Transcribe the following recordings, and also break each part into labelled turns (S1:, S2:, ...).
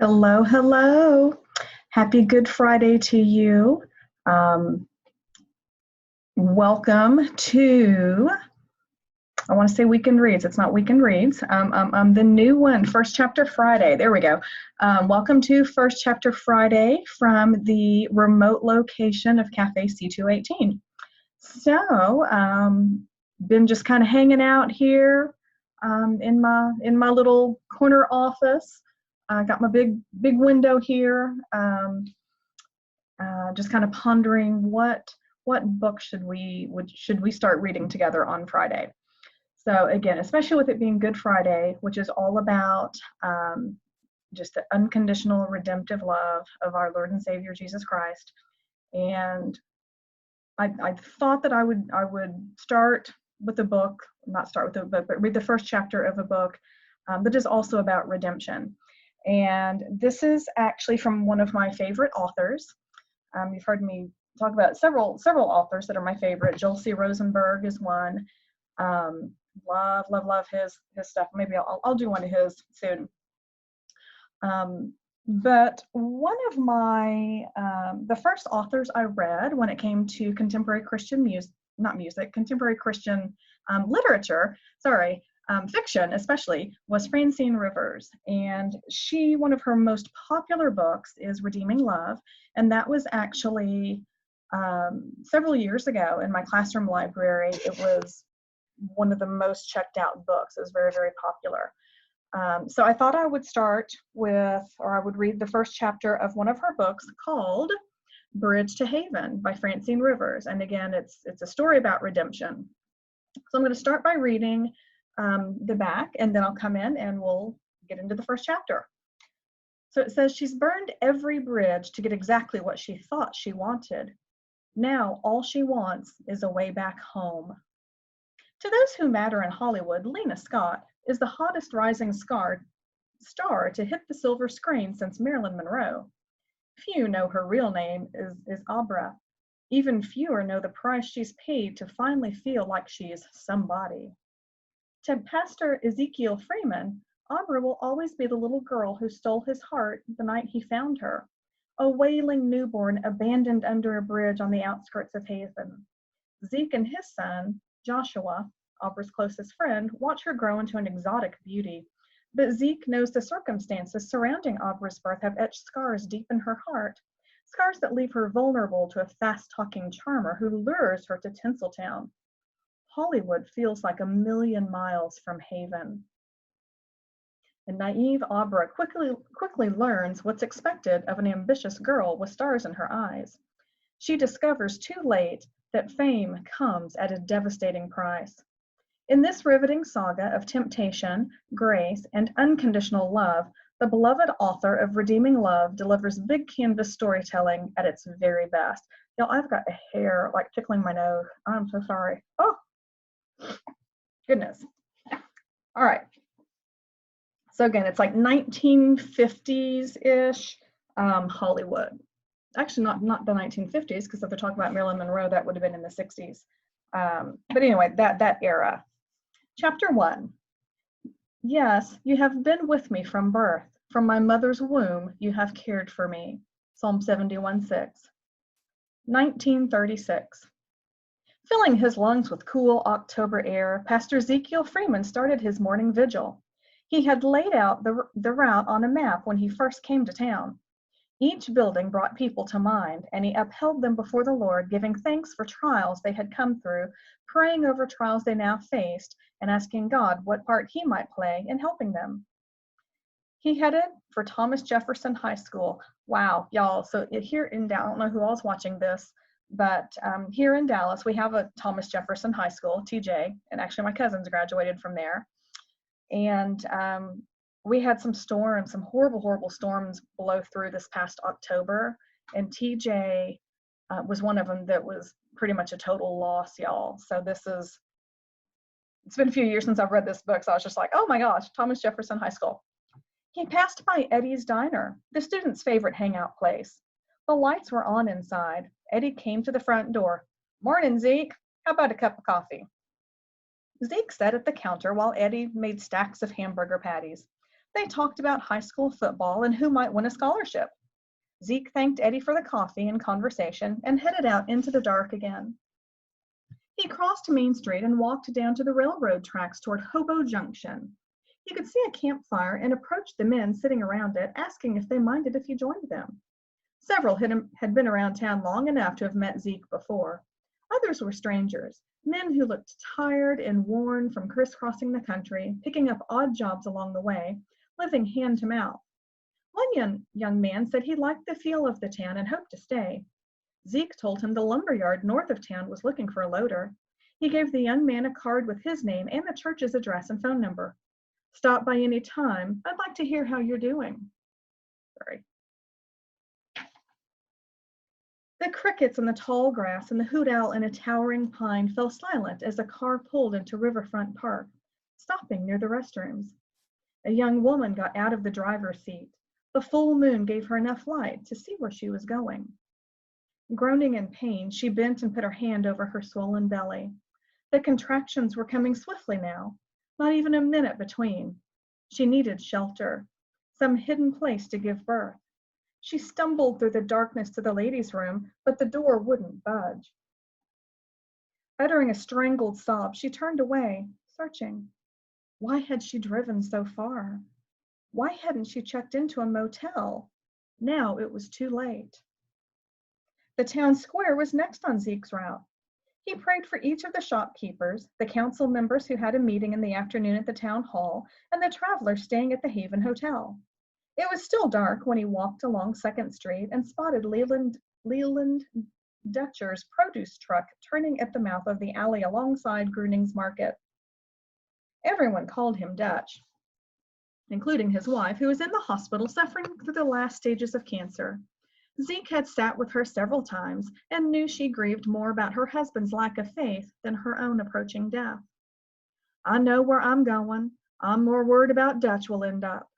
S1: Hello, hello. Happy Good Friday to you. Um, Welcome to, I want to say Weekend Reads. It's not Weekend Reads. The new one, First Chapter Friday. There we go. Welcome to First Chapter Friday from the remote location of Cafe C218. Been just kind of hanging out here in my little corner office. I got my big window here. Just kind of pondering what book should we start reading together on Friday. So again, especially with it being Good Friday, which is all about just the unconditional redemptive love of our Lord and Savior Jesus Christ. And I thought that I would start with a book, not start with a book, but read the first chapter of a book that is also about redemption. And this is actually from one of my favorite authors. You've heard me talk about several authors that are my favorite. Joel C. Rosenberg is one. Love his stuff. Maybe I'll do one of his soon. But one of my the first authors I read when it came to contemporary Christian contemporary Christian literature, fiction especially, was Francine Rivers. And one of her most popular books is Redeeming Love. And that was actually several years ago in my classroom library. It was one of the most checked out books. It was very, very popular. So I thought I would I would read the first chapter of one of her books called Bridge to Haven by Francine Rivers. And again, it's a story about redemption. So I'm going to start by reading the back, and then I'll come in and we'll get into the first chapter. So it says, she's burned every bridge to get exactly what she thought she wanted. Now all she wants is a way back home. To those who matter in Hollywood, Lena Scott is the hottest rising star to hit the silver screen since Marilyn Monroe. Few know her real name is Abra. Even fewer know the price she's paid to finally feel like she's somebody. To Pastor Ezekiel Freeman, Abra will always be the little girl who stole his heart the night he found her, a wailing newborn abandoned under a bridge on the outskirts of Haven. Zeke and his son, Joshua, Abra's closest friend, watch her grow into an exotic beauty. But Zeke knows the circumstances surrounding Abra's birth have etched scars deep in her heart, scars that leave her vulnerable to a fast-talking charmer who lures her to Tinseltown. Hollywood feels like a million miles from Haven. And naive Abra quickly learns what's expected of an ambitious girl with stars in her eyes. She discovers too late that fame comes at a devastating price. In this riveting saga of temptation, grace, and unconditional love, the beloved author of Redeeming Love delivers big canvas storytelling at its very best. Y'all, I've got a hair like tickling my nose. I'm so sorry. Oh, goodness. All right. So again, it's like 1950s-ish Hollywood. Actually, not the 1950s, because if they're talking about Marilyn Monroe, that would have been in the 60s. But anyway, that era. Chapter 1. Yes, you have been with me from birth. From my mother's womb, you have cared for me. Psalm 71:6. 1936. Filling his lungs with cool October air, Pastor Ezekiel Freeman started his morning vigil. He had laid out the route on a map when he first came to town. Each building brought people to mind, and he upheld them before the Lord, giving thanks for trials they had come through, praying over trials they now faced, and asking God what part he might play in helping them. He headed for Thomas Jefferson High School. Wow, y'all. So here in Dallas, I don't know who all's watching this, but here in Dallas, we have a Thomas Jefferson High School, TJ, and actually my cousins graduated from there. And we had some horrible storms blow through this past October, and TJ was one of them that was pretty much a total loss, y'all. So it's been a few years since I've read this book, so I was just like, oh my gosh, Thomas Jefferson High School. He passed by Eddie's Diner, the students' favorite hangout place. The lights were on inside. Eddie came to the front door. Morning, Zeke. How about a cup of coffee? Zeke sat at the counter while Eddie made stacks of hamburger patties. They talked about high school football and who might win a scholarship. Zeke thanked Eddie for the coffee and conversation and headed out into the dark again. He crossed Main Street and walked down to the railroad tracks toward Hobo Junction. He could see a campfire and approached the men sitting around it, asking if they minded if he joined them. Several had been around town long enough to have met Zeke before. Others were strangers, men who looked tired and worn from crisscrossing the country, picking up odd jobs along the way, living hand to mouth. One young man said he liked the feel of the town and hoped to stay. Zeke told him the lumberyard north of town was looking for a loader. He gave the young man a card with his name and the church's address and phone number. Stop by any time. I'd like to hear how you're doing. Sorry. The crickets in the tall grass and the hoot owl in a towering pine fell silent as a car pulled into Riverfront Park, stopping near the restrooms. A young woman got out of the driver's seat. The full moon gave her enough light to see where she was going. Groaning in pain, she bent and put her hand over her swollen belly. The contractions were coming swiftly now, not even a minute between. She needed shelter, some hidden place to give birth. She stumbled through the darkness to the ladies' room, but the door wouldn't budge. Uttering a strangled sob, she turned away, searching. Why had she driven so far? Why hadn't she checked into a motel? Now it was too late. The town square was next on Zeke's route. He prayed for each of the shopkeepers, the council members who had a meeting in the afternoon at the town hall, and the travelers staying at the Haven Hotel. It was still dark when he walked along 2nd Street and spotted Leland Dutcher's produce truck turning at the mouth of the alley alongside Gruning's Market. Everyone called him Dutch, including his wife, who was in the hospital suffering through the last stages of cancer. Zeke had sat with her several times and knew she grieved more about her husband's lack of faith than her own approaching death. I know where I'm going. I'm more worried about Dutch will end up.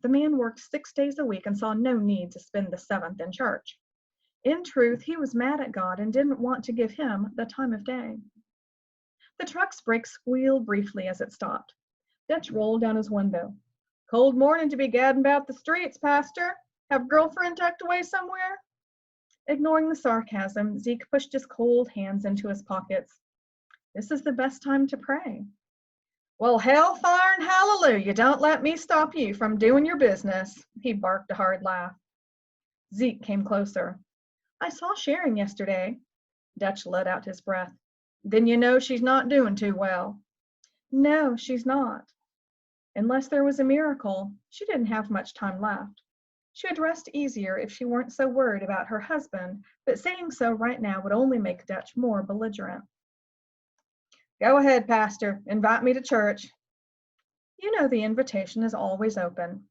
S1: The man worked 6 days a week and saw no need to spend the 7th in church. In truth, he was mad at God and didn't want to give him the time of day. The truck's brakes squealed briefly as it stopped. Dutch rolled down his window. Cold morning to be gadding about the streets, Pastor. Have girlfriend tucked away somewhere? Ignoring the sarcasm, Zeke pushed his cold hands into his pockets. This is the best time to pray. Well, hellfire and hallelujah, don't let me stop you from doing your business. He barked a hard laugh. Zeke came closer. I saw Sharon yesterday. Dutch let out his breath. Then you know she's not doing too well. No, she's not. Unless there was a miracle, she didn't have much time left. She would rest easier if she weren't so worried about her husband, but saying so right now would only make Dutch more belligerent. Go ahead, Pastor. Invite me to church. You know the invitation is always open.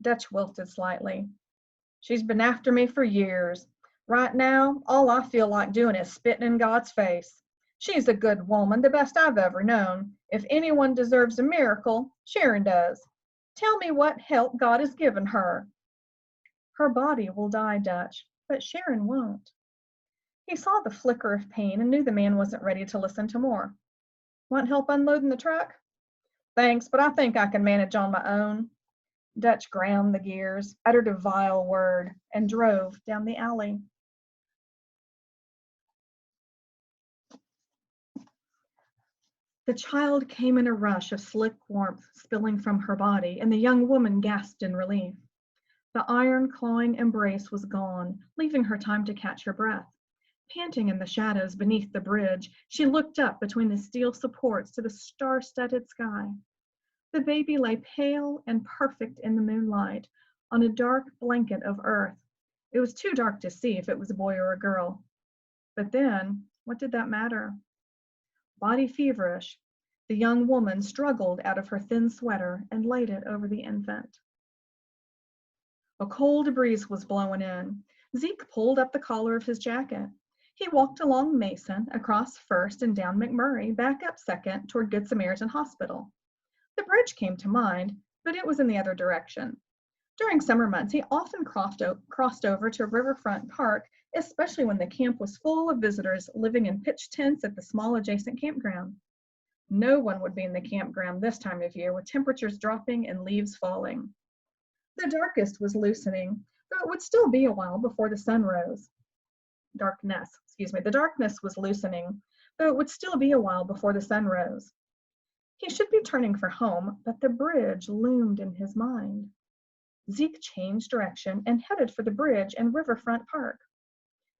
S1: Dutch wilted slightly. She's been after me for years. Right now, all I feel like doing is spitting in God's face. She's a good woman, the best I've ever known. If anyone deserves a miracle, Sharon does. Tell me what help God has given her. Her body will die, Dutch, but Sharon won't. He saw the flicker of pain and knew the man wasn't ready to listen to more. Want help unloading the truck? Thanks, but I think I can manage on my own. Dutch ground the gears, uttered a vile word, and drove down the alley. The child came in a rush of slick warmth spilling from her body, and the young woman gasped in relief. The iron clawing embrace was gone, leaving her time to catch her breath. Panting in the shadows beneath the bridge, she looked up between the steel supports to the star-studded sky. The baby lay pale and perfect in the moonlight on a dark blanket of earth. It was too dark to see if it was a boy or a girl. But then, what did that matter? Body feverish, the young woman struggled out of her thin sweater and laid it over the infant. A cold breeze was blowing in. Zeke pulled up the collar of his jacket. He walked along Mason, across First and down McMurray, back up Second toward Good Samaritan Hospital. The bridge came to mind, but it was in the other direction. During summer months, he often crossed over to Riverfront Park, especially when the camp was full of visitors living in pitch tents at the small adjacent campground. No one would be in the campground this time of year with temperatures dropping and leaves falling. The darkest was loosening, though it would still be a while before the sun rose. The darkness was loosening, though it would still be a while before the sun rose. He should be turning for home, but the bridge loomed in his mind. Zeke changed direction and headed for the bridge and Riverfront Park.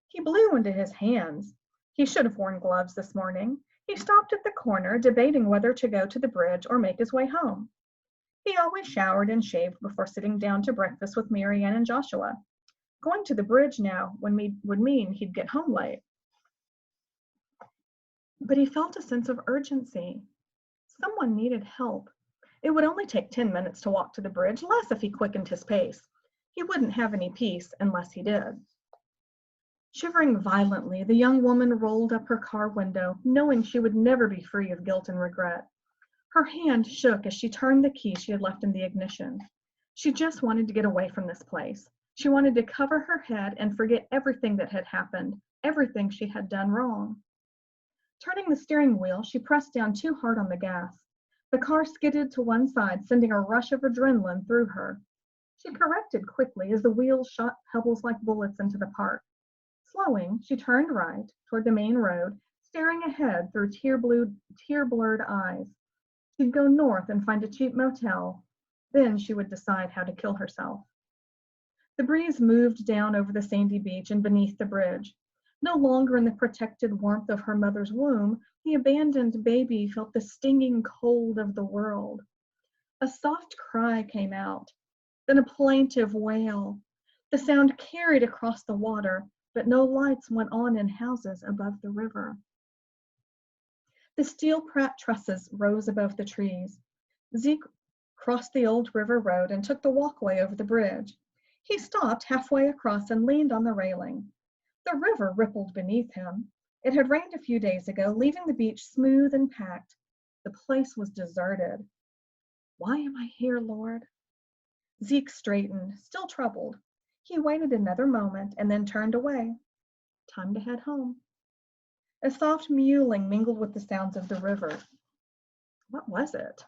S1: He blew into his hands. He should have worn gloves this morning. He stopped at the corner, debating whether to go to the bridge or make his way home. He always showered and shaved before sitting down to breakfast with Mary Ann and Joshua. Going to the bridge now would mean he'd get home late. But he felt a sense of urgency. Someone needed help. It would only take 10 minutes to walk to the bridge, less if he quickened his pace. He wouldn't have any peace unless he did. Shivering violently, the young woman rolled up her car window, knowing she would never be free of guilt and regret. Her hand shook as she turned the key she had left in the ignition. She just wanted to get away from this place. She wanted to cover her head and forget everything that had happened, everything she had done wrong. Turning the steering wheel, she pressed down too hard on the gas. The car skidded to one side, sending a rush of adrenaline through her. She corrected quickly as the wheels shot pebbles like bullets into the park. Slowing, she turned right toward the main road, staring ahead through tear-blurred eyes. She'd go north and find a cheap motel. Then she would decide how to kill herself. The breeze moved down over the sandy beach and beneath the bridge. No longer in the protected warmth of her mother's womb, the abandoned baby felt the stinging cold of the world. A soft cry came out, then a plaintive wail. The sound carried across the water, but no lights went on in houses above the river. The steel trusses rose above the trees. Zeke crossed the old river road and took the walkway over the bridge. He stopped halfway across and leaned on the railing. The river rippled beneath him. It had rained a few days ago, leaving the beach smooth and packed. The place was deserted. Why am I here, Lord? Zeke straightened, still troubled. He waited another moment and then turned away. Time to head home. A soft mewling mingled with the sounds of the river. What was it?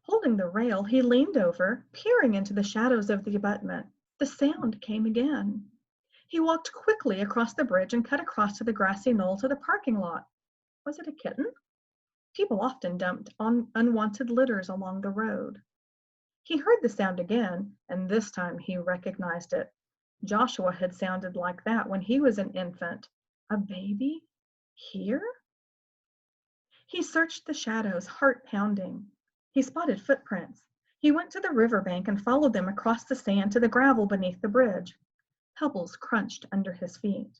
S1: Holding the rail, he leaned over, peering into the shadows of the abutment. The sound came again. He walked quickly across the bridge and cut across to the grassy knoll to the parking lot. Was it a kitten? People often dumped unwanted litters along the road. He heard the sound again, and this time he recognized it. Joshua had sounded like that when he was an infant. A baby? Here? He searched the shadows, heart pounding. He spotted footprints. He went to the riverbank and followed them across the sand to the gravel beneath the bridge. Pebbles crunched under his feet.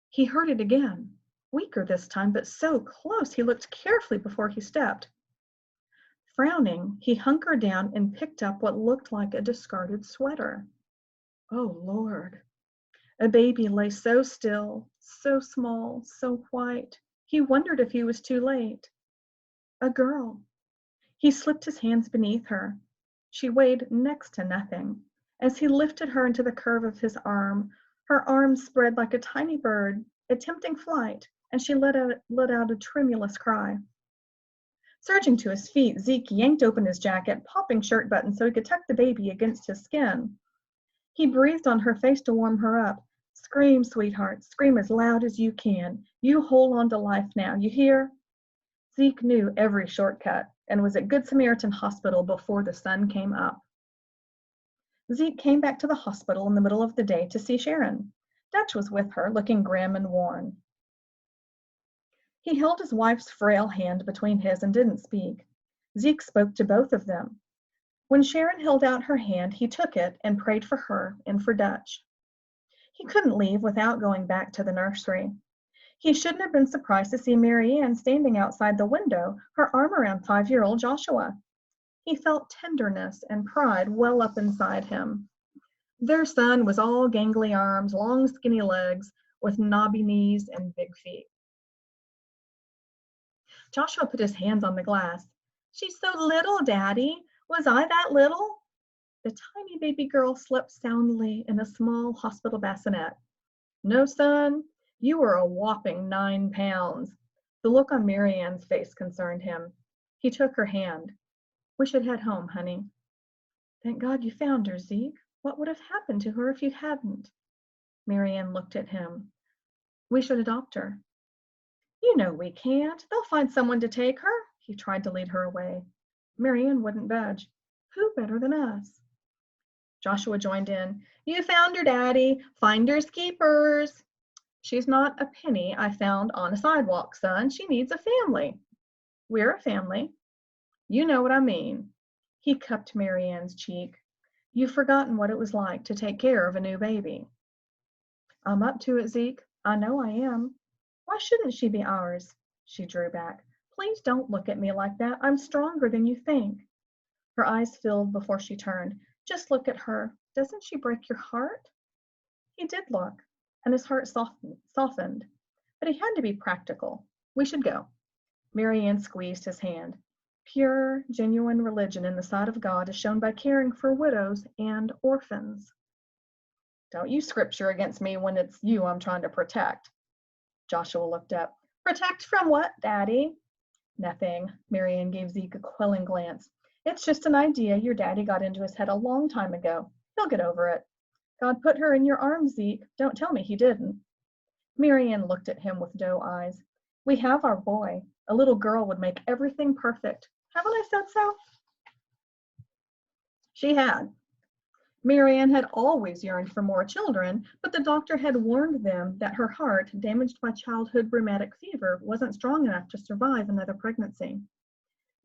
S1: He heard it again, weaker this time, but so close he looked carefully before he stepped. Frowning, he hunkered down and picked up what looked like a discarded sweater. Oh, Lord. A baby lay so still, so small, so white. He wondered if he was too late. A girl. He slipped his hands beneath her. She weighed next to nothing. As he lifted her into the curve of his arm, her arms spread like a tiny bird, attempting flight, and she let out a tremulous cry. Surging to his feet, Zeke yanked open his jacket, popping shirt buttons so he could tuck the baby against his skin. He breathed on her face to warm her up. Scream, sweetheart, scream as loud as you can. You hold on to life now, you hear? Zeke knew every shortcut and was at Good Samaritan Hospital before the sun came up. Zeke came back to the hospital in the middle of the day to see Sharon. Dutch was with her, looking grim and worn. He held his wife's frail hand between his and didn't speak. Zeke spoke to both of them. When Sharon held out her hand, he took it and prayed for her and for Dutch. He couldn't leave without going back to the nursery. He shouldn't have been surprised to see Mary Ann standing outside the window, her arm around 5-year-old Joshua. He felt tenderness and pride well up inside him. Their son was all gangly arms, long skinny legs, with knobby knees and big feet. Joshua put his hands on the glass. She's so little, Daddy. Was I that little? The tiny baby girl slept soundly in a small hospital bassinet. No, son, you were a whopping 9 pounds. The look on Marianne's face concerned him. He took her hand. "We should head home, honey." "Thank God you found her, Zeke. What would have happened to her if you hadn't?" Marianne looked at him. "We should adopt her." "You know we can't. They'll find someone to take her." He tried to lead her away. Marianne wouldn't budge. "Who better than us?" Joshua joined in. "You found her, Daddy. Finders keepers." "She's not a penny I found on a sidewalk, son. She needs a family." "We're a family." "You know what I mean." He cupped Marianne's cheek. "You've forgotten what it was like to take care of a new baby." "I'm up to it, Zeke. I know I am." "Why shouldn't she be ours?" She drew back. "Please don't look at me like that. I'm stronger than you think." Her eyes filled before she turned. "Just look at her. Doesn't she break your heart?" He did look, and his heart softened. But he had to be practical. "We should go." Marianne squeezed his hand. "Pure, genuine religion in the sight of God is shown by caring for widows and orphans." "Don't use scripture against me when it's you I'm trying to protect." Joshua looked up. "Protect from what, Daddy?" "Nothing." Marianne gave Zeke a quelling glance. "It's just an idea your daddy got into his head a long time ago. He'll get over it. God put her in your arms, Zeke. Don't tell me he didn't." Marianne looked at him with doe eyes. "We have our boy. A little girl would make everything perfect. Haven't I said so?" She had. Marianne had always yearned for more children, but the doctor had warned them that her heart, damaged by childhood rheumatic fever, wasn't strong enough to survive another pregnancy.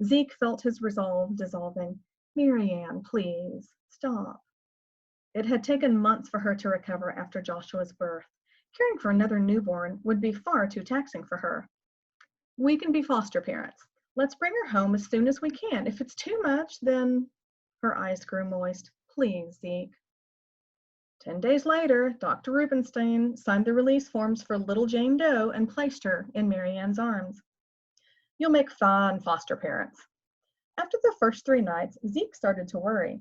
S1: Zeke felt his resolve dissolving. "Marianne, please, stop." It had taken months for her to recover after Joshua's birth. Caring for another newborn would be far too taxing for her. "We can be foster parents. Let's bring her home as soon as we can. If it's too much, then—" Her eyes grew moist. "Please, Zeke." 10 days later, Dr. Rubenstein signed the release forms for little Jane Doe and placed her in Marianne's arms. "You'll make fine foster parents." After the first 3 nights, Zeke started to worry.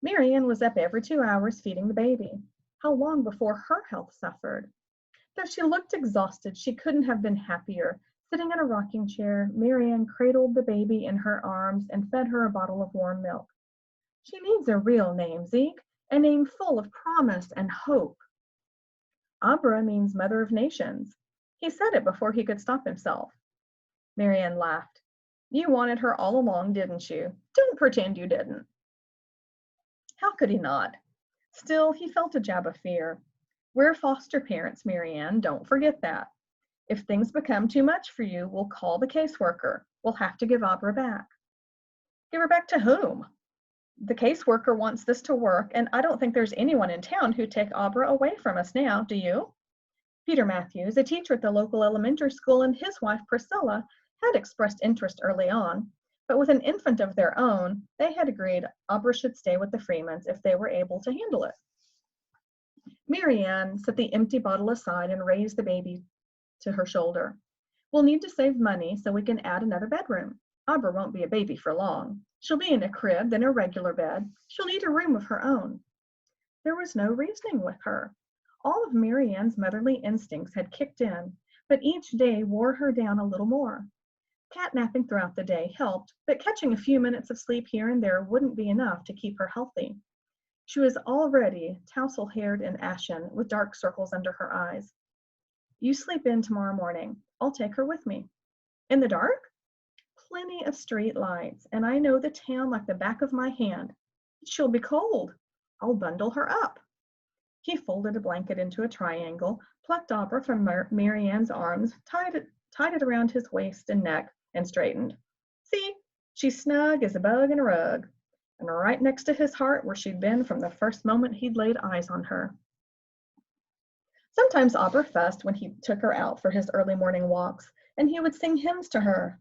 S1: Marianne was up every 2 hours feeding the baby. How long before her health suffered? Though she looked exhausted, she couldn't have been happier. Sitting in a rocking chair, Marianne cradled the baby in her arms and fed her a bottle of warm milk. "She needs a real name, Zeke, a name full of promise and hope." "Abra means Mother of Nations." He said it before he could stop himself. Marianne laughed. "You wanted her all along, didn't you? Don't pretend you didn't." How could he not? Still, he felt a jab of fear. "We're foster parents, Marianne. Don't forget that. If things become too much for you, we'll call the caseworker. We'll have to give Abra back." "Give her back to whom?" "The caseworker wants this to work, and I don't think there's anyone in town who'd take Abra away from us now, do you?" Peter Matthews, a teacher at the local elementary school, and his wife Priscilla had expressed interest early on, but with an infant of their own, they had agreed Abra should stay with the Freemans if they were able to handle it. Marianne set the empty bottle aside and raised the baby to her shoulder. "We'll need to save money so we can add another bedroom. Abra won't be a baby for long. She'll be in a crib, then a regular bed. She'll need a room of her own." There was no reasoning with her. All of Marianne's motherly instincts had kicked in, but each day wore her down a little more. Catnapping throughout the day helped, but catching a few minutes of sleep here and there wouldn't be enough to keep her healthy. She was already tousle-haired and ashen, with dark circles under her eyes. "You sleep in tomorrow morning. I'll take her with me." "In the dark?" "Plenty of street lights, and I know the town like the back of my hand." "She'll be cold." "I'll bundle her up." He folded a blanket into a triangle, plucked Abra from Marianne's arms, tied it around his waist and neck, and straightened. "See, she's snug as a bug in a rug, and right next to his heart where she'd been from the first moment he'd laid eyes on her." Sometimes Abra fussed when he took her out for his early morning walks, and he would sing hymns to her.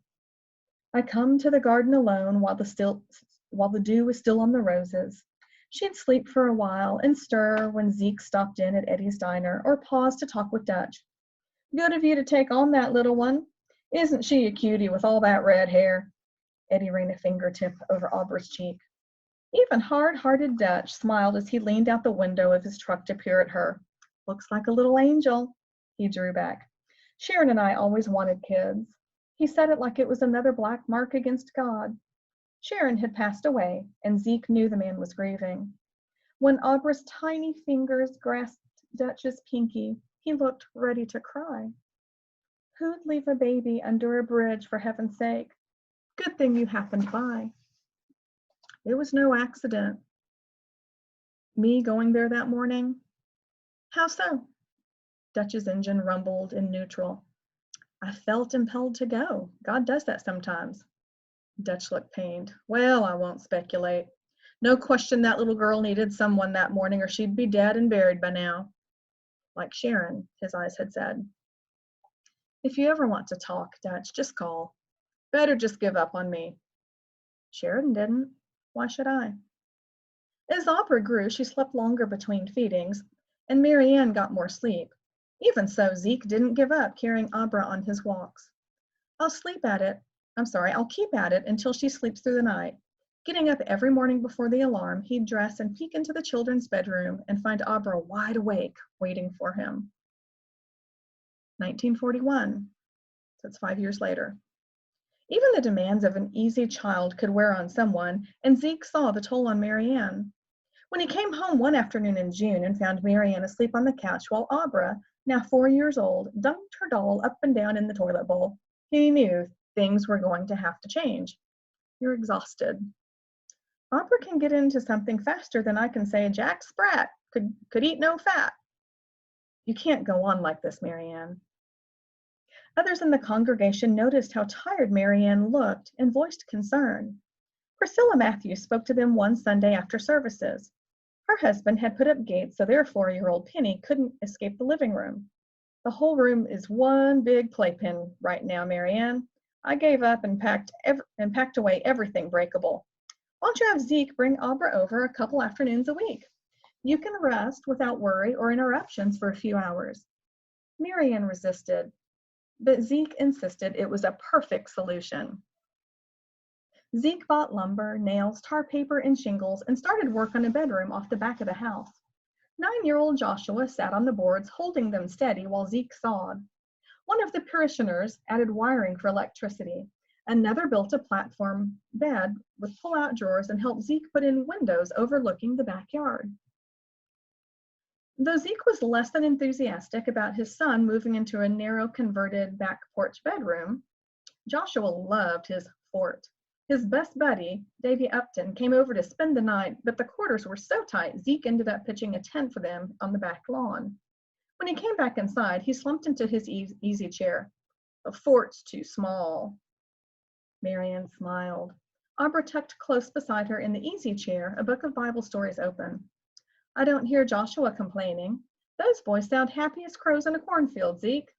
S1: "I come to the garden alone while the dew is still on the roses." She'd sleep for a while and stir when Zeke stopped in at Eddie's diner or paused to talk with Dutch. "Good of you to take on that little one. Isn't she a cutie with all that red hair?" Eddie ran a fingertip over Abra's cheek. Even hard-hearted Dutch smiled as he leaned out the window of his truck to peer at her. "Looks like a little angel." He drew back. "Sharon and I always wanted kids. He said it like it was another black mark against God. Sharon had passed away, and Zeke knew the man was grieving. When Aubra's tiny fingers grasped Dutch's pinky, he looked ready to cry. Who'd leave a baby under a bridge, for heaven's sake? Good thing you happened by. It was no accident. Me going there that morning? How so? Dutch's engine rumbled in neutral. I felt impelled to go. God does that sometimes. Dutch looked pained. Well, I won't speculate. No question that little girl needed someone that morning or she'd be dead and buried by now. Like Sharon, his eyes had said. If you ever want to talk, Dutch, just call. Better just give up on me. Sharon didn't. Why should I? As Aubra grew, she slept longer between feedings, and Marianne got more sleep. Even so, Zeke didn't give up carrying Aubra on his walks. I'll keep at it until she sleeps through the night. Getting up every morning before the alarm, he'd dress and peek into the children's bedroom and find Aubra wide awake, waiting for him. 1941, so it's 5 years later. Even the demands of an easy child could wear on someone, and Zeke saw the toll on Marianne. When he came home one afternoon in June and found Marianne asleep on the couch while Aubra, now 4 years old, dunked her doll up and down in the toilet bowl, he knew things were going to have to change. You're exhausted. Aubra can get into something faster than I can say Jack Sprat could eat no fat. You can't go on like this, Marianne. Others in the congregation noticed how tired Marianne looked and voiced concern. Priscilla Matthews spoke to them one Sunday after services. Her husband had put up gates so their 4-year-old Penny couldn't escape the living room. The whole room is one big playpen right now, Marianne. I gave up and packed away everything breakable. Why don't you have Zeke bring Aubra over a couple afternoons a week? You can rest without worry or interruptions for a few hours. Marianne resisted, but Zeke insisted it was a perfect solution. Zeke bought lumber, nails, tar paper, and shingles and started work on a bedroom off the back of the house. 9-year-old Joshua sat on the boards, holding them steady while Zeke sawed. One of the parishioners added wiring for electricity. Another built a platform bed with pull-out drawers and helped Zeke put in windows overlooking the backyard. Though Zeke was less than enthusiastic about his son moving into a narrow converted back porch bedroom, Joshua loved his fort. His best buddy, Davy Upton, came over to spend the night, but the quarters were so tight, Zeke ended up pitching a tent for them on the back lawn. When he came back inside, he slumped into his easy chair. The fort's too small. Marianne smiled. Aubra tucked close beside her in the easy chair, a book of Bible stories open. I don't hear Joshua complaining. Those boys sound happy as crows in a cornfield, Zeke.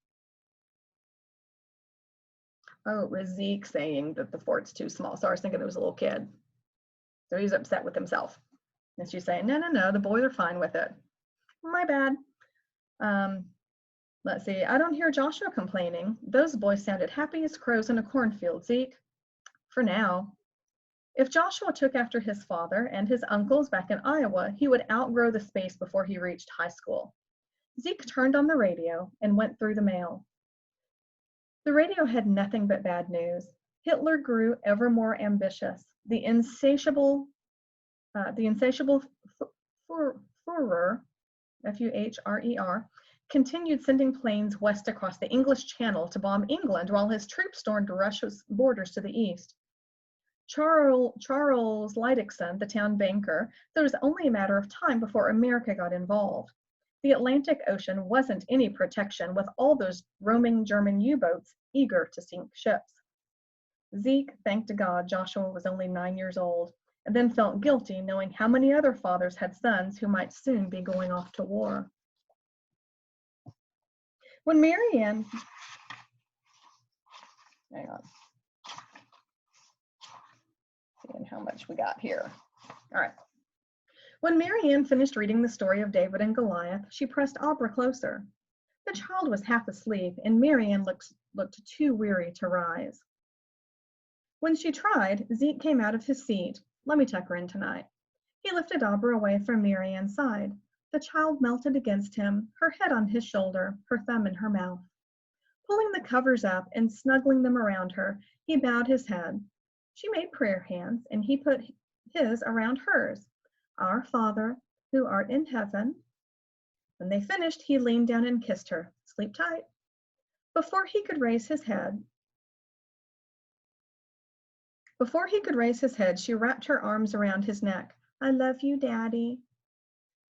S1: Oh, it was Zeke saying that the fort's too small. So I was thinking it was a little kid. So he's upset with himself. And she's saying, no, the boys are fine with it. My bad. Let's see. I don't hear Joshua complaining. Those boys sounded happy as crows in a cornfield, Zeke. For now. If Joshua took after his father and his uncles back in Iowa, he would outgrow the space before he reached high school. Zeke turned on the radio and went through the mail. The radio had nothing but bad news. Hitler grew ever more ambitious. The insatiable Führer, F-U-H-R-E-R, continued sending planes west across the English Channel to bomb England while his troops stormed Russia's borders to the east. Charles Leidachsen, the town banker, said it was only a matter of time before America got involved. The Atlantic Ocean wasn't any protection with all those roaming German U-boats eager to sink ships. Zeke thanked God Joshua was only 9 years old, and then felt guilty knowing how many other fathers had sons who might soon be going off to war. When Marianne, hang on, seeing how much we got here. All right. When Marianne finished reading the story of David and Goliath, she pressed Aubra closer. The child was half asleep, and Marianne looked too weary to rise. When she tried, Zeke came out of his seat. Let me tuck her in tonight. He lifted Aubra away from Marianne's side. The child melted against him, her head on his shoulder, her thumb in her mouth. Pulling the covers up and snuggling them around her, he bowed his head. She made prayer hands, and he put his around hers. Our Father, who art in heaven. When they finished, he leaned down and kissed her. Sleep tight. Before he could raise his head, she wrapped her arms around his neck. I love you, Daddy.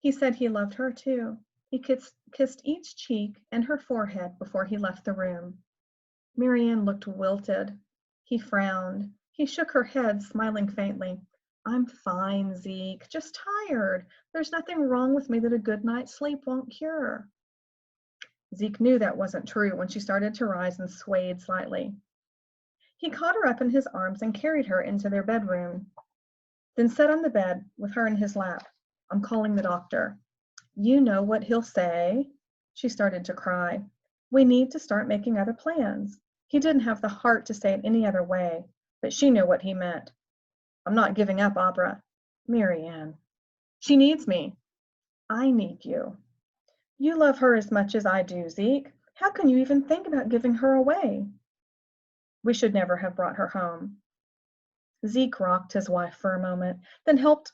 S1: He said he loved her too. He kissed each cheek and her forehead before he left the room. Marianne looked wilted. He frowned. He shook her head, smiling faintly. I'm fine, Zeke, just tired. There's nothing wrong with me that a good night's sleep won't cure. Zeke knew that wasn't true when she started to rise and swayed slightly. He caught her up in his arms and carried her into their bedroom, then sat on the bed with her in his lap. I'm calling the doctor. You know what he'll say. She started to cry. We need to start making other plans. He didn't have the heart to say it any other way, but she knew what he meant. I'm not giving up, Abra. Marianne. She needs me. I need you. You love her as much as I do, Zeke. How can you even think about giving her away? We should never have brought her home. Zeke rocked his wife for a moment, then helped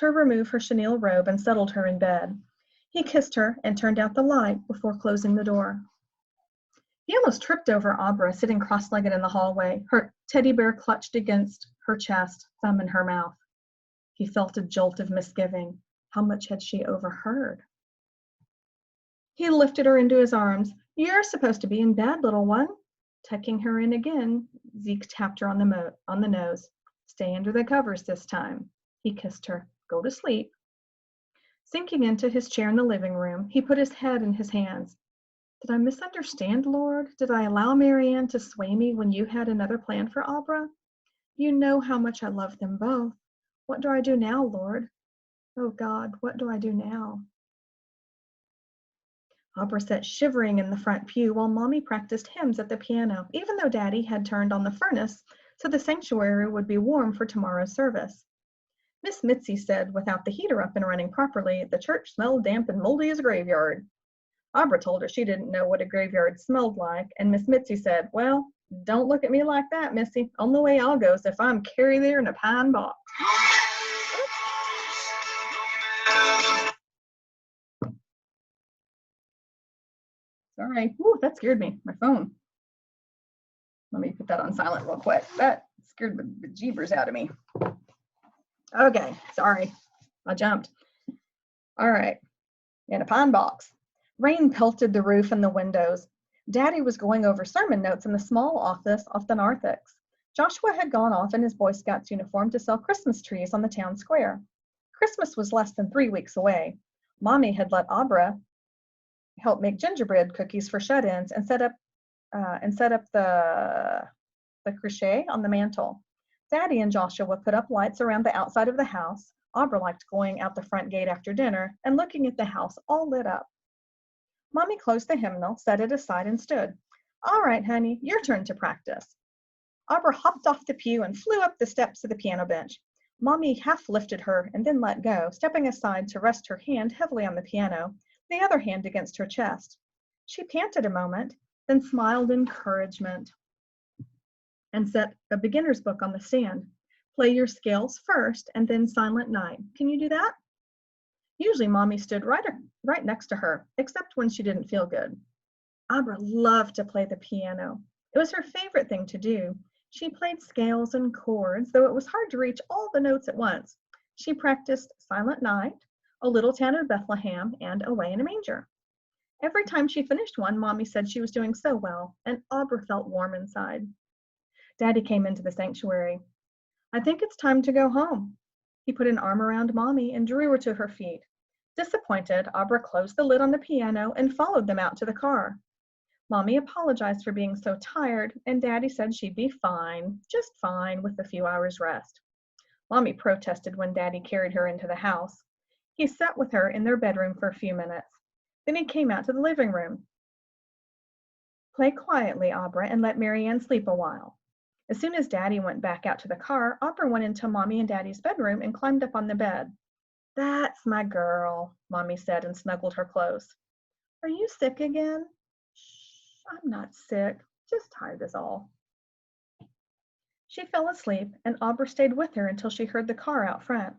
S1: her remove her chenille robe and settled her in bed. He kissed her and turned out the light before closing the door. He almost tripped over Abra sitting cross-legged in the hallway, her teddy bear clutched against her chest, thumb in her mouth. He felt a jolt of misgiving. How much had she overheard? He lifted her into his arms. You're supposed to be in bed, little one. Tucking her in again, Zeke tapped her on the nose. Stay under the covers this time. He kissed her. Go to sleep. Sinking into his chair in the living room, he put his head in his hands. Did I misunderstand, Lord? Did I allow Marianne to sway me when you had another plan for Abra? You know how much I love them both. What do I do now, Lord? Oh God, what do I do now? Abra sat shivering in the front pew while Mommy practiced hymns at the piano, even though Daddy had turned on the furnace so the sanctuary would be warm for tomorrow's service. Miss Mitzi said without the heater up and running properly, the church smelled damp and moldy as a graveyard. Abra told her she didn't know what a graveyard smelled like, and Miss Mitzi said, well, don't look at me like that, Missy. Only way I'll go is if I'm carried there in a pine box. Sorry. Ooh, that scared me. My phone. Let me put that on silent real quick. That scared the bejeebers out of me. Okay, sorry. I jumped. All right. In a pine box. Rain pelted the roof and the windows. Daddy was going over sermon notes in the small office off the narthex. Joshua had gone off in his Boy Scouts uniform to sell Christmas trees on the town square. Christmas was less than 3 weeks away. Mommy had let Abra help make gingerbread cookies for shut-ins and set up the crochet on the mantle. Daddy and Joshua put up lights around the outside of the house. Abra liked going out the front gate after dinner and looking at the house all lit up. Mommy closed the hymnal, set it aside, and stood. All right, honey, your turn to practice. Abra hopped off the pew and flew up the steps of the piano bench. Mommy half lifted her and then let go, stepping aside to rest her hand heavily on the piano, the other hand against her chest. She panted a moment, then smiled encouragement and set a beginner's book on the stand. Play your scales first and then Silent Night. Can you do that? Usually Mommy stood right next to her, except when she didn't feel good. Abra loved to play the piano. It was her favorite thing to do. She played scales and chords, though it was hard to reach all the notes at once. She practiced Silent Night, A Little Town of Bethlehem, and Away in a Manger. Every time she finished one, Mommy said she was doing so well, and Abra felt warm inside. Daddy came into the sanctuary. I think it's time to go home. He put an arm around Mommy and drew her to her feet. Disappointed, Abra closed the lid on the piano and followed them out to the car. Mommy apologized for being so tired, and Daddy said she'd be fine, just fine, with a few hours rest. Mommy protested when Daddy carried her into the house. He sat with her in their bedroom for a few minutes. Then he came out to the living room. Play quietly, Abra, and let Marianne sleep a while. As soon as Daddy went back out to the car, Abra went into Mommy and Daddy's bedroom and climbed up on the bed. That's my girl, Mommy said and snuggled her close. Are you sick again? Shh, I'm not sick, just tired is all. She fell asleep, and Aubrey stayed with her until she heard the car out front.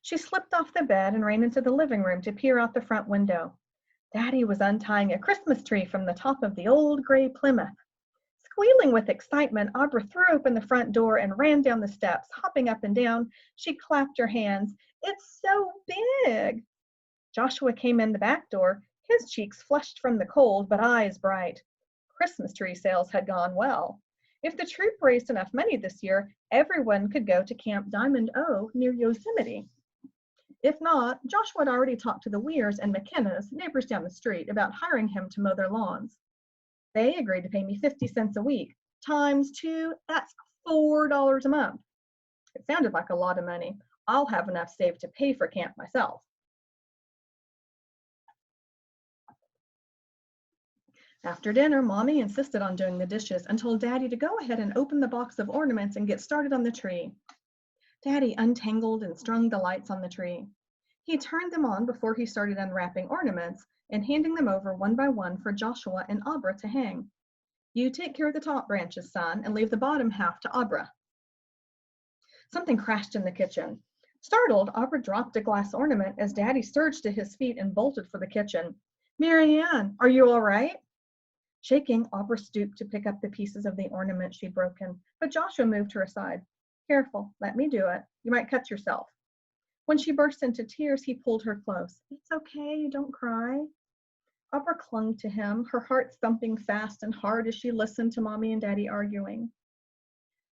S1: She slipped off the bed and ran into the living room to peer out the front window. Daddy was untying a Christmas tree from the top of the old gray Plymouth. Squealing with excitement, Aubrey threw open the front door and ran down the steps, hopping up and down. She clapped her hands. It's so big! Joshua came in the back door, his cheeks flushed from the cold, but eyes bright. Christmas tree sales had gone well. If the troop raised enough money this year, everyone could go to Camp Diamond O near Yosemite. If not, Joshua had already talked to the Weirs and McKennas, neighbors down the street, about hiring him to mow their lawns. They agreed to pay me 50 cents a week, times 2, that's $4 a month. It sounded like a lot of money. I'll have enough saved to pay for camp myself. After dinner, Mommy insisted on doing the dishes and told Daddy to go ahead and open the box of ornaments and get started on the tree. Daddy untangled and strung the lights on the tree. He turned them on before he started unwrapping ornaments and handing them over one by one for Joshua and Abra to hang. You take care of the top branches, son, and leave the bottom half to Abra. Something crashed in the kitchen. Startled, Abra dropped a glass ornament as Daddy surged to his feet and bolted for the kitchen. Marianne, are you all right? Shaking, Abra stooped to pick up the pieces of the ornament she'd broken, but Joshua moved her aside. Careful, let me do it. You might cut yourself. When she burst into tears, he pulled her close. It's okay, don't cry. Abra clung to him, her heart thumping fast and hard as she listened to Mommy and Daddy arguing.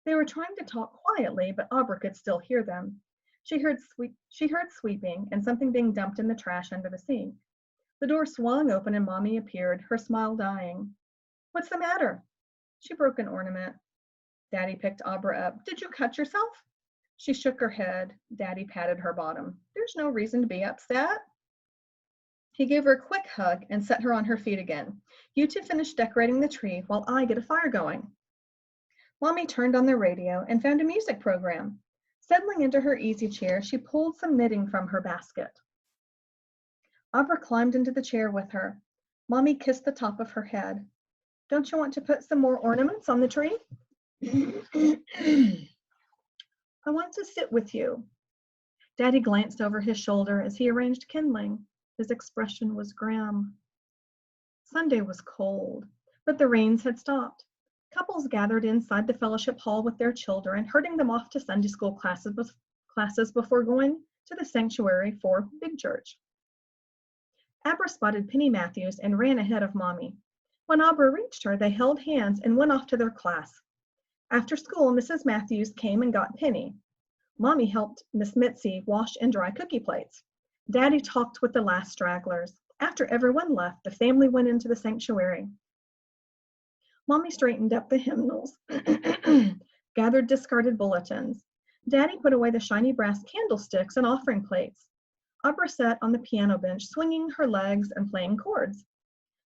S1: They were trying to talk quietly, but Abra could still hear them. She heard sweeping and something being dumped in the trash under the sink. The door swung open and Mommy appeared, her smile dying. What's the matter? She broke an ornament. Daddy picked Abra up. Did you cut yourself? She shook her head. Daddy patted her bottom. There's no reason to be upset. He gave her a quick hug and set her on her feet again. You two finish decorating the tree while I get a fire going. Mommy turned on the radio and found a music program. Settling into her easy chair, she pulled some knitting from her basket. Abra climbed into the chair with her. Mommy kissed the top of her head. Don't you want to put some more ornaments on the tree? I want to sit with you. Daddy glanced over his shoulder as he arranged kindling. His expression was grim. Sunday was cold, but the rains had stopped. Couples gathered inside the fellowship hall with their children, herding them off to Sunday school classes before going to the sanctuary for big church. Abra spotted Penny Matthews and ran ahead of Mommy. When Abra reached her, they held hands and went off to their class. After school, Mrs. Matthews came and got Penny. Mommy helped Miss Mitzi wash and dry cookie plates. Daddy talked with the last stragglers. After everyone left, the family went into the sanctuary. Mommy straightened up the hymnals, gathered discarded bulletins. Daddy put away the shiny brass candlesticks and offering plates. Abra sat on the piano bench, swinging her legs and playing chords.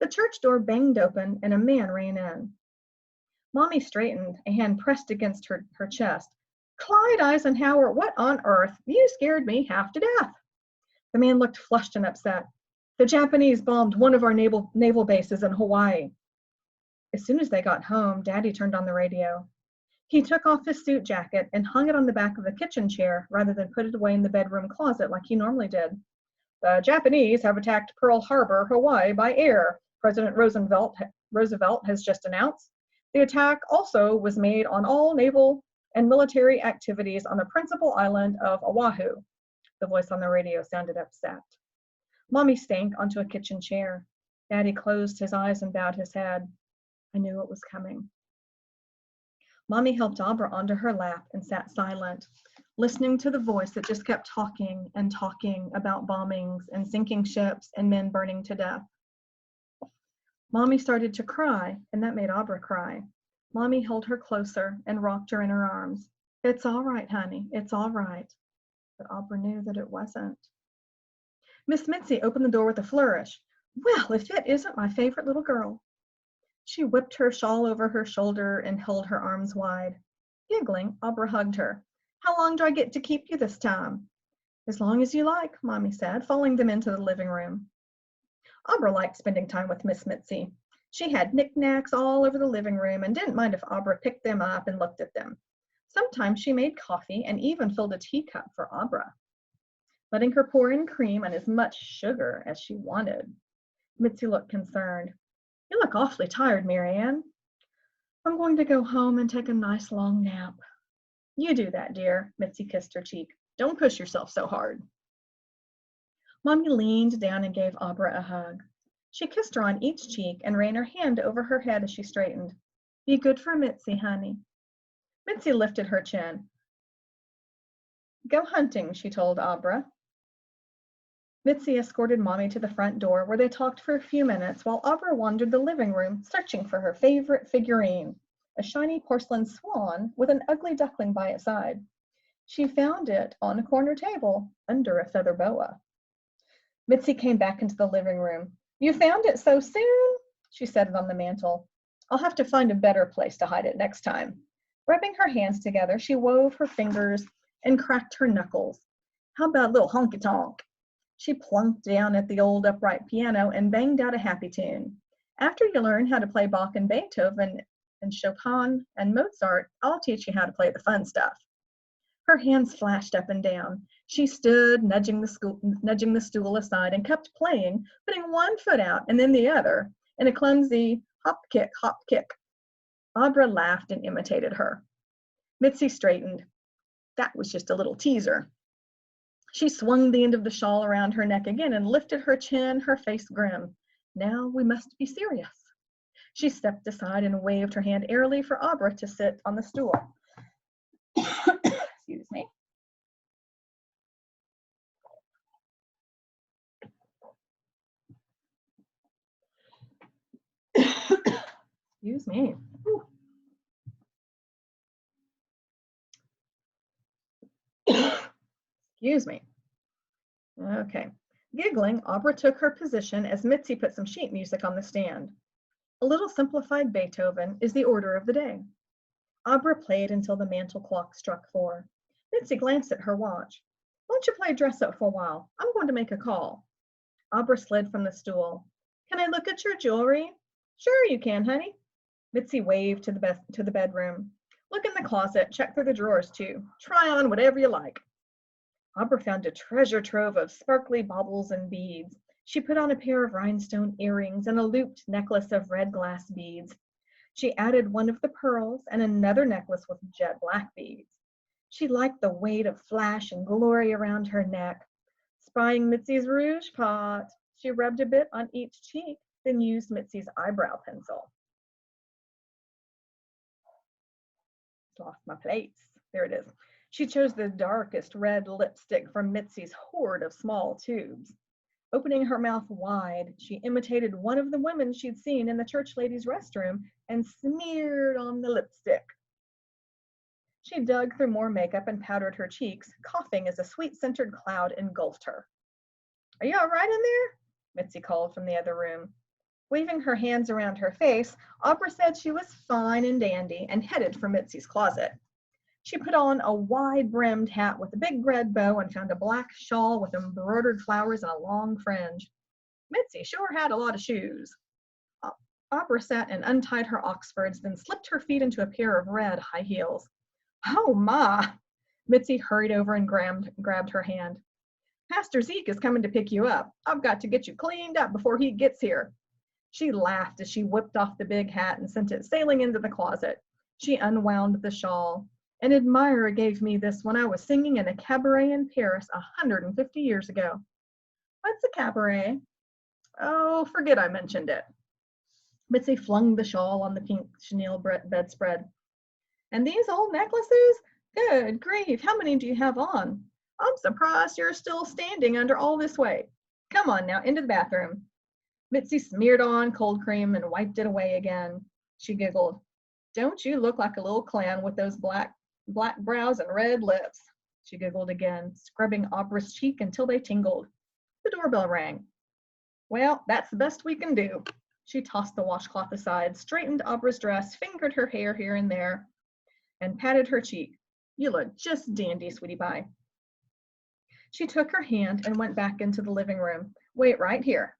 S1: The church door banged open and a man ran in. Mommy straightened, a hand pressed against her chest. Clyde Eisenhower, what on earth? You scared me half to death. The man looked flushed and upset. The Japanese bombed one of our naval bases in Hawaii. As soon as they got home, Daddy turned on the radio. He took off his suit jacket and hung it on the back of the kitchen chair rather than put it away in the bedroom closet like he normally did. The Japanese have attacked Pearl Harbor, Hawaii by air, President Roosevelt has just announced. The attack also was made on all naval and military activities on the principal island of Oahu. The voice on the radio sounded upset. Mommy sank onto a kitchen chair. Daddy closed his eyes and bowed his head. I knew it was coming. Mommy helped Abra onto her lap and sat silent, listening to the voice that just kept talking and talking about bombings and sinking ships and men burning to death. Mommy started to cry, and that made Abra cry. Mommy held her closer and rocked her in her arms. It's all right, honey, it's all right. But Abra knew that it wasn't. Miss Mitzi opened the door with a flourish. Well, if it isn't my favorite little girl. She whipped her shawl over her shoulder and held her arms wide. Giggling, Abra hugged her. How long do I get to keep you this time? As long as you like, Mommy said, following them into the living room. Abra liked spending time with Miss Mitzi. She had knickknacks all over the living room and didn't mind if Abra picked them up and looked at them. Sometimes she made coffee and even filled a teacup for Abra, letting her pour in cream and as much sugar as she wanted. Mitzi looked concerned. You look awfully tired, Marianne. I'm going to go home and take a nice long nap. You do that, dear. Mitzi kissed her cheek. Don't push yourself so hard. Mommy leaned down and gave Abra a hug. She kissed her on each cheek and ran her hand over her head as she straightened. Be good for Mitzi, honey. Mitzi lifted her chin. Go hunting, she told Abra. Mitzi escorted Mommy to the front door where they talked for a few minutes while Abra wandered the living room searching for her favorite figurine, a shiny porcelain swan with an ugly duckling by its side. She found it on a corner table under a feather boa. Mitzi came back into the living room. You found it so soon? She set it on the mantel. I'll have to find a better place to hide it next time. Rubbing her hands together, she wove her fingers and cracked her knuckles. How about a little honky-tonk? She plunked down at the old upright piano and banged out a happy tune. After you learn how to play Bach and Beethoven and Chopin and Mozart, I'll teach you how to play the fun stuff. Her hands flashed up and down. She stood, nudging the stool aside and kept playing, putting one foot out and then the other in a clumsy hop, kick. Abra laughed and imitated her. Mitzi straightened. That was just a little teaser. She swung the end of the shawl around her neck again and lifted her chin, her face grim. Now we must be serious. She stepped aside and waved her hand airily for Abra to sit on the stool. Excuse me. Excuse me. Excuse me. Okay. Giggling, Abra took her position as Mitzi put some sheet music on the stand. A little simplified Beethoven is the order of the day. Abra played until the mantel clock struck 4. Mitzi glanced at her watch. Why don't you play dress up for a while? I'm going to make a call. Abra slid from the stool. Can I look at your jewelry? Sure you can, honey. Mitzi waved to the bedroom. Look in the closet, check through the drawers too. Try on whatever you like. Abra found a treasure trove of sparkly baubles and beads. She put on a pair of rhinestone earrings and a looped necklace of red glass beads. She added one of the pearls and another necklace with jet black beads. She liked the weight of flash and glory around her neck. Spying Mitzi's rouge pot, she rubbed a bit on each cheek, then used Mitzi's eyebrow pencil. Lost my place. There it is. She chose the darkest red lipstick from Mitzi's hoard of small tubes. Opening her mouth wide, she imitated one of the women she'd seen in the church ladies' restroom and smeared on the lipstick. She dug through more makeup and powdered her cheeks, coughing as a sweet-scented cloud engulfed her. Are you all right in there? Mitzi called from the other room. Waving her hands around her face, Abra said she was fine and dandy and headed for Mitzi's closet. She put on a wide-brimmed hat with a big red bow and found a black shawl with embroidered flowers and a long fringe. Mitzi sure had a lot of shoes. Abra sat and untied her Oxfords, then slipped her feet into a pair of red high heels. Oh, ma! Mitzi hurried over and grabbed her hand. Pastor Zeke is coming to pick you up. I've got to get you cleaned up before he gets here. She laughed as she whipped off the big hat and sent it sailing into the closet. She unwound the shawl. An admirer gave me this when I was singing in a cabaret in Paris 150 years ago. What's a cabaret? Oh, forget I mentioned it. Mitzi flung the shawl on the pink chenille bedspread. And these old necklaces? Good grief, how many do you have on? I'm surprised you're still standing under all this weight. Come on now, into the bathroom. Mitzi smeared on cold cream and wiped it away again. She giggled. Don't you look like a little clown with those black brows and red lips? She giggled again, scrubbing Abra's cheek until they tingled. The doorbell rang. Well, that's the best we can do. She tossed the washcloth aside, straightened Abra's dress, fingered her hair here and there, and patted her cheek. You look just dandy, sweetie pie. She took her hand and went back into the living room. Wait right here.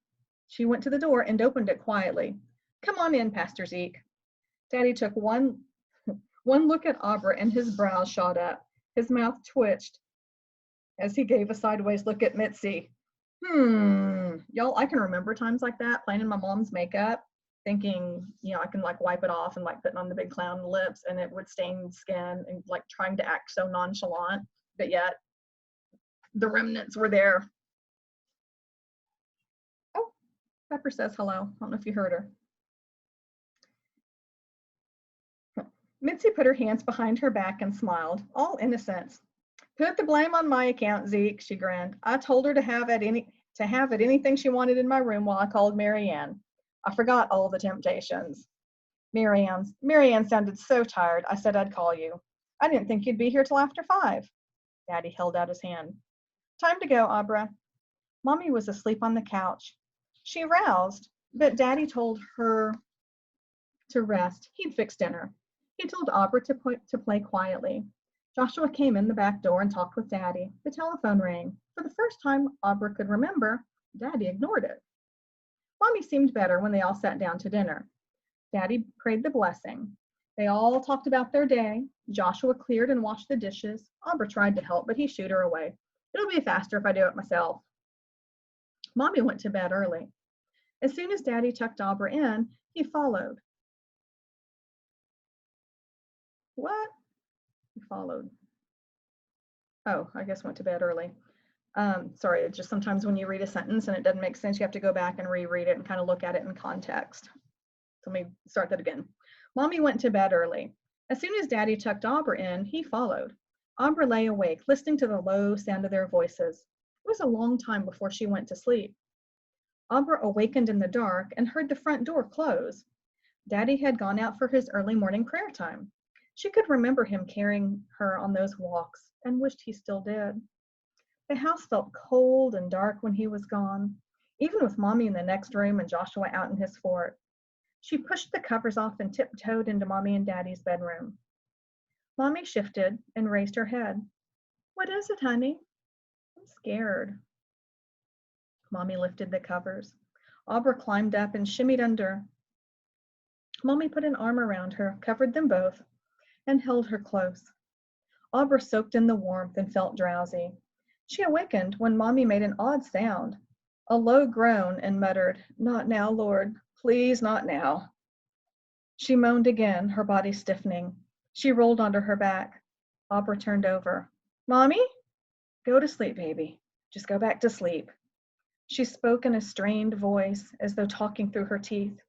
S1: She went to the door and opened it quietly. Come on in, Pastor Zeke. Daddy took one look at Abra and his brows shot up. His mouth twitched as he gave a sideways look at Mitzi. Y'all, I can remember times like that, playing in my mom's makeup, thinking, I can like wipe it off and like putting on the big clown lips and it would stain skin, and like trying to act so nonchalant, but yet the remnants were there. Oh, Pepper says hello. I don't know if you heard her. Mitzi put her hands behind her back and smiled, all innocence. Put the blame on my account, Zeke, she grinned. I told her to have anything she wanted in my room while I called Marianne. I forgot all the temptations. Marianne sounded so tired, I said I'd call you. I didn't think you'd be here till after 5. Daddy held out his hand. Time to go, Abra. Mommy was asleep on the couch. She roused, but Daddy told her to rest. He'd fix dinner. He told Abra to play quietly. Joshua came in the back door and talked with Daddy. The telephone rang. For the first time Abra could remember, Daddy ignored it. Mommy seemed better when they all sat down to dinner. Daddy prayed the blessing. They all talked about their day. Joshua cleared and washed the dishes. Abra tried to help, but he shooed her away. It'll be faster if I do it myself. Mommy went to bed early. As soon as Daddy tucked Abra in, he followed. What? He followed. Oh, I guess went to bed early. Sorry, it's just sometimes when you read a sentence and it doesn't make sense, you have to go back and reread it and kind of look at it in context. So let me start that again. Mommy went to bed early. As soon as Daddy tucked Abra in, he followed. Abra lay awake, listening to the low sound of their voices. It was a long time before she went to sleep. Abra awakened in the dark and heard the front door close. Daddy had gone out for his early morning prayer time. She could remember him carrying her on those walks and wished he still did. The house felt cold and dark when he was gone, even with Mommy in the next room and Joshua out in his fort. She pushed the covers off and tiptoed into Mommy and Daddy's bedroom. Mommy shifted and raised her head. What is it, honey? I'm scared. Mommy lifted the covers. Abra climbed up and shimmied under. Mommy put an arm around her, covered them both, and held her close. Abra soaked in the warmth and felt drowsy. She awakened when Mommy made an odd sound, a low groan, and muttered, "Not now, Lord, please not now." She moaned again, her body stiffening. She rolled onto her back. Abra turned over. "Mommy? Go to sleep, baby. Just go back to sleep." She spoke in a strained voice, as though talking through her teeth.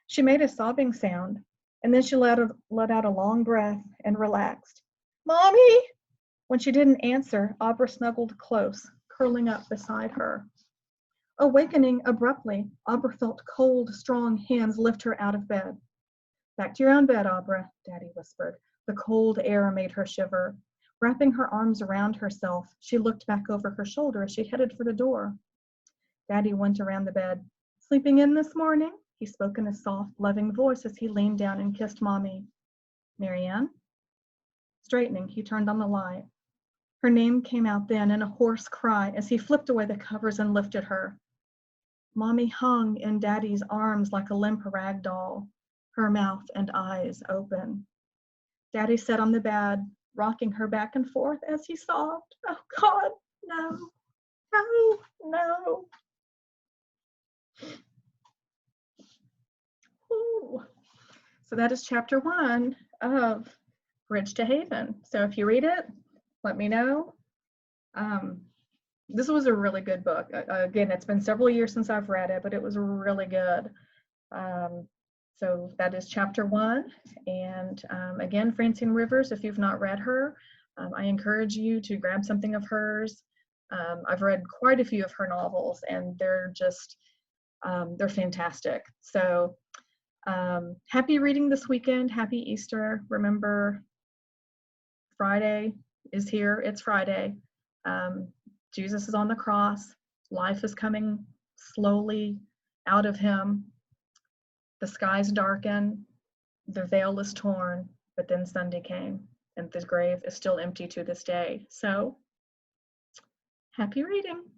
S1: She made a sobbing sound, and then she let out a long breath and relaxed. "Mommy!" When she didn't answer, Abra snuggled close, curling up beside her. Awakening abruptly, Abra felt cold, strong hands lift her out of bed. "Back to your own bed, Abra," Daddy whispered. The cold air made her shiver. Wrapping her arms around herself, she looked back over her shoulder as she headed for the door. Daddy went around the bed. "Sleeping in this morning?" He spoke in a soft, loving voice as he leaned down and kissed Mommy. "Marianne?" Straightening, he turned on the light. Her name came out then in a hoarse cry as he flipped away the covers and lifted her. Mommy hung in Daddy's arms like a limp rag doll, her mouth and eyes open. Daddy sat on the bed, rocking her back and forth as he sobbed. "Oh God, no, no, no." Ooh. So that is chapter 1 of Bridge to Haven. So if you read it, let me know. This was a really good book. Again, it's been several years since I've read it, but it was really good. So that is chapter 1. And again, Francine Rivers, if you've not read her, I encourage you to grab something of hers. I've read quite a few of her novels, and they're just, they're fantastic. So happy reading this weekend. Happy Easter. Remember, Friday is here. It's Friday. Jesus is on the cross. Life is coming slowly out of him. The skies darken. The veil is torn. But then Sunday came, and the grave is still empty to this day. So, happy reading.